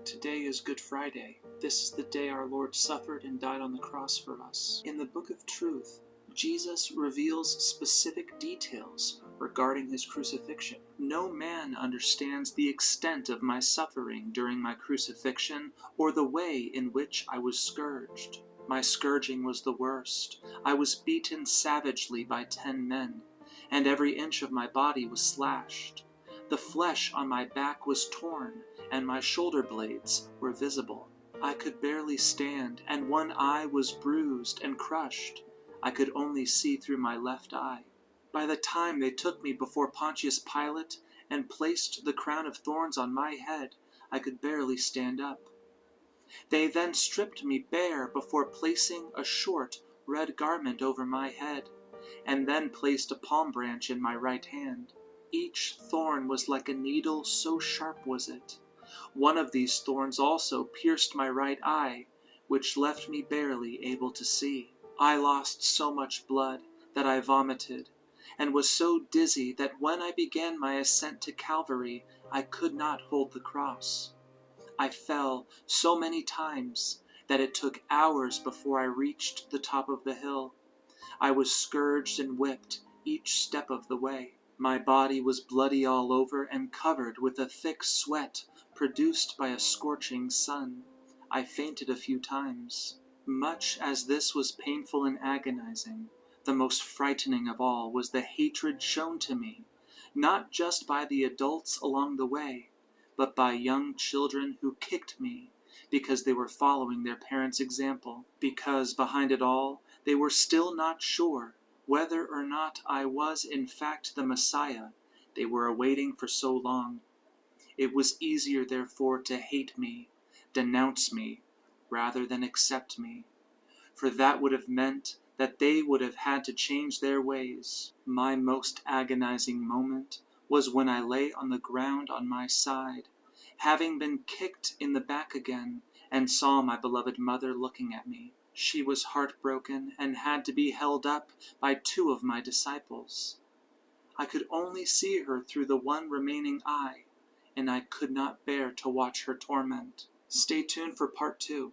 Today is Good Friday. This is the day our Lord suffered and died on the cross for us. In the Book of Truth, Jesus reveals specific details regarding his crucifixion. No man understands the extent of my suffering during my crucifixion or the way in which I was scourged. My scourging was the worst. I was beaten savagely by 10 men, and every inch of my body was slashed. The flesh on my back was torn, and my shoulder blades were visible. I could barely stand, and one eye was bruised and crushed. I could only see through my left eye. By the time they took me before Pontius Pilate and placed the crown of thorns on my head, I could barely stand up. They then stripped me bare before placing a short red garment over my head, and then placed a palm branch in my right hand. Each thorn was like a needle, so sharp was it. One of these thorns also pierced my right eye, which left me barely able to see. I lost so much blood that I vomited, and was so dizzy that when I began my ascent to Calvary, I could not hold the cross. I fell so many times that it took hours before I reached the top of the hill. I was scourged and whipped each step of the way. My body was bloody all over and covered with a thick sweat produced by a scorching sun. I fainted a few times. Much as this was painful and agonizing, the most frightening of all was the hatred shown to me, not just by the adults along the way, but by young children who kicked me because they were following their parents' example, because behind it all they were still not sure whether or not I was in fact the Messiah they were awaiting for so long. It was easier, therefore, to hate me, denounce me, rather than accept me, for that would have meant that they would have had to change their ways. My most agonizing moment was when I lay on the ground on my side, having been kicked in the back again, and saw my beloved mother looking at me. She was heartbroken and had to be held up by 2 of my disciples. I could only see her through the one remaining eye, and I could not bear to watch her torment. Stay tuned for part 2.